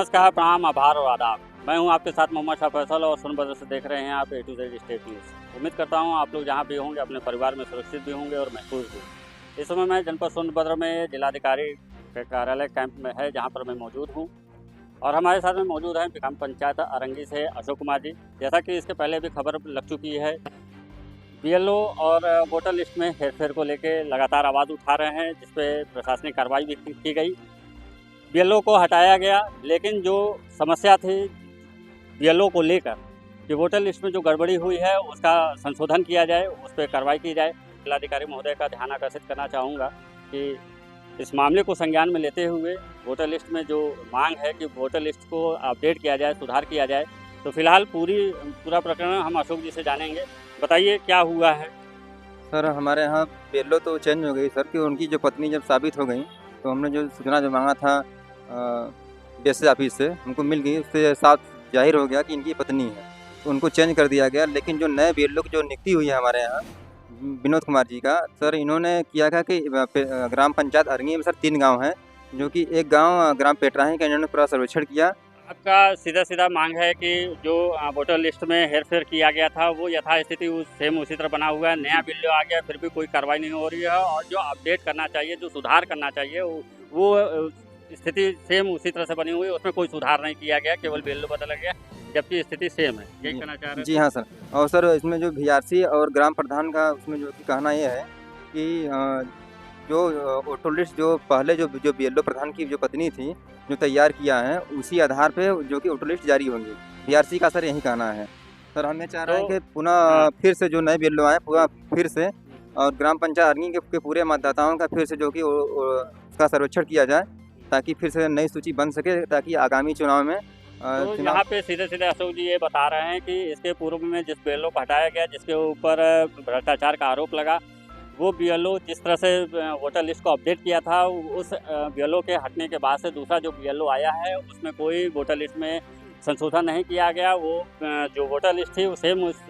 नमस्कार, प्रणाम, आभार और आदाब। मैं हूं आपके साथ मोहम्मद शाह फैसल और सोनभद्र से देख रहे हैं आप A to Z state news. उम्मीद करता हूं आप लोग जहां भी होंगे अपने परिवार में सुरक्षित भी होंगे और महफूज भी। इस समय मैं जनपद सोनभद्र में जिलाधिकारी के कार्यालय कैंप में है, जहां पर मैं मौजूद हूं और हमारे साथ में मौजूद हैं ग्राम पंचायत अरंगी से अशोक कुमार जी। जैसा कि इसके पहले भी खबर लग चुकी है, BLO और वोटर लिस्ट में हेरफेर को लेकर लगातार आवाज़ उठा रहे हैं, जिस पर प्रशासनिक कार्रवाई भी की गई। BLO को हटाया गया, लेकिन जो समस्या थी BLO को लेकर कि वोटर लिस्ट में जो गड़बड़ी हुई है उसका संशोधन किया जाए, उस पर कार्रवाई की जाए। जिलाधिकारी महोदय का ध्यान आकर्षित करना चाहूँगा कि इस मामले को संज्ञान में लेते हुए वोटर लिस्ट में जो मांग है कि वोटर लिस्ट को अपडेट किया जाए, सुधार किया जाए। तो फिलहाल पूरा प्रकरण हम अशोक जी से जानेंगे। बताइए क्या हुआ है। सर, हमारे यहाँ BLO तो चेंज हो गई सर, कि उनकी जो पत्नी जब साबित हो गई तो हमने जो सूचना जो मांगा था BSS ऑफिस से हमको मिल गई, उससे साफ जाहिर हो गया कि इनकी पत्नी है, तो उनको चेंज कर दिया गया। लेकिन जो नए BLO की जो नियुक्ति हुई है हमारे यहाँ विनोद कुमार जी का, सर इन्होंने किया था कि ग्राम पंचायत अरंगी में सर 3 गाँव हैं, जो कि एक गाँव ग्राम पेटराही का इन्होंने पूरा सर्वेक्षण किया। आपका सीधा मांग है कि जो वोटर लिस्ट में हेरफेर किया गया था वो यथास्थिति उसी तरह बना हुआ है। नया BLO आ गया, फिर भी कोई कार्रवाई नहीं हो रही है और जो अपडेट करना चाहिए, जो सुधार करना चाहिए वो स्थिति सेम उसी तरह से बनी हुई है, उसमें कोई सुधार नहीं किया गया, केवल BLO बदला गया, जबकि स्थिति सेम है। यही कहना चाह रहे हैं? जी हाँ सर। और सर इसमें जो VRC और ग्राम प्रधान का उसमें जो कि कहना ये है कि जो वोटर लिस्ट जो पहले जो BLO प्रधान की जो पत्नी थी जो तैयार किया है, उसी आधार पे जो कि वोटर लिस्ट जारी होंगी। VRC का सर यही कहना है। सर हम ये चाह रहे हैं कि पुनः फिर से जो नए BLO आए पूरा फिर से, और ग्राम पंचायत अरंगी के पूरे मतदाताओं का फिर से जो कि उसका सर्वेक्षण किया जाए, ताकि फिर से नई सूची बन सके, ताकि आगामी चुनाव में तो यहाँ पे सीधे अशोक जी ये बता रहे हैं कि इसके पूर्व में जिस BLO को हटाया गया, जिसके ऊपर भ्रष्टाचार का आरोप लगा, वो BLO जिस तरह से वोटर लिस्ट को अपडेट किया था, उस BLO के हटने के बाद से दूसरा जो BLO आया है उसमें कोई वोटर लिस्ट में संशोधन नहीं किया गया। वो जो वोटर लिस्ट थी वो सेम उस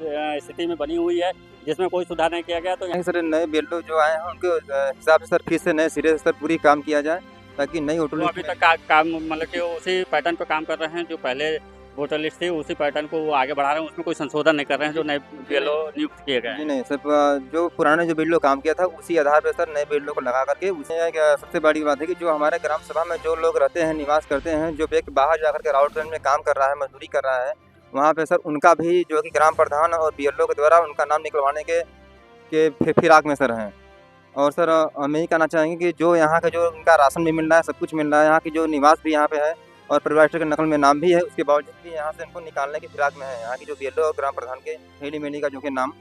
स्थिति में बनी हुई है, जिसमें कोई सुधार नहीं किया गया। तो नहीं सर, नए BLO जो आए हैं उनके हिसाब से सर फिर से नए सिरे से सर पूरी काम किया जाए, ताकि नई वोटर तो लिस्ट अभी तक काम मतलब कि उसी पैटर्न पर काम कर रहे हैं, जो पहले वोटर लिस्ट थी उसी पैटर्न को वो आगे बढ़ा रहे हैं, उसमें कोई संशोधन नहीं कर रहे हैं जो नए BLO नियुक्त किए गए जी हैं। नहीं सर, जो पुराने जो BLO काम किया था उसी आधार पर सर नए BLO को लगा करके उसे सबसे बड़ी बात है कि जो हमारे ग्राम सभा में जो लोग रहते हैं, निवास करते हैं, जो व्यक्ति बाहर जाकर के राउट में काम कर रहा है, मजदूरी कर रहा है, वहाँ पे सर उनका भी जो कि ग्राम प्रधान और BLO के द्वारा उनका नाम निकलवाने के फिराक में सर हैं। और सर हम यही कहना चाहेंगे कि जो यहाँ का जो उनका राशन भी मिल रहा है, सब कुछ मिल रहा है, यहाँ की जो निवास भी यहाँ पे है और परिवार के नकल में नाम भी है, उसके बावजूद भी यहाँ से उनको निकालने की फिराक में है। यहाँ की जो BLO और ग्राम प्रधान के हेली मेली का जो कि नाम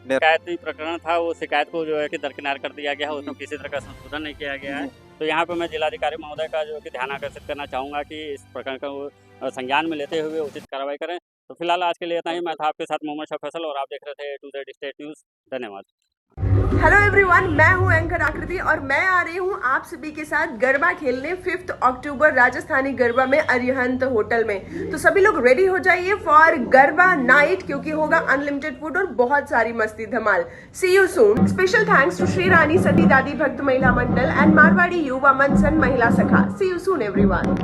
शिकायती प्रकरण था, वो शिकायत को जो है कि दरकिनार कर दिया गया है, उसमें किसी तरह का संशोधन नहीं किया गया है। तो यहाँ पे मैं जिलाधिकारी महोदय का जो कि ध्यान आकर्षित करना चाहूँगा कि इस प्रकरण को संज्ञान में लेते हुए उचित कार्रवाई करें। तो फिलहाल आज के लिए इतना ही। मैं था आपके साथ मोहम्मद शाह फैसल और आप देख रहे थे A to Z state news. धन्यवाद। हेलो एवरीवन, मैं हूं एंकर आकृति और मैं आ रही हूं आप सभी के साथ गरबा खेलने 5 अक्टूबर राजस्थानी गरबा में अरिहंत होटल में। तो सभी लोग रेडी हो जाइए फॉर गरबा नाइट, क्योंकि होगा अनलिमिटेड फूड और बहुत सारी मस्ती धमाल। See you soon. Special thanks to Shri Rani Sati Dadi भक्त महिला मंडल एंड मारवाड़ी युवा मंचन महिला सखा। सी यू सून एवरीवन।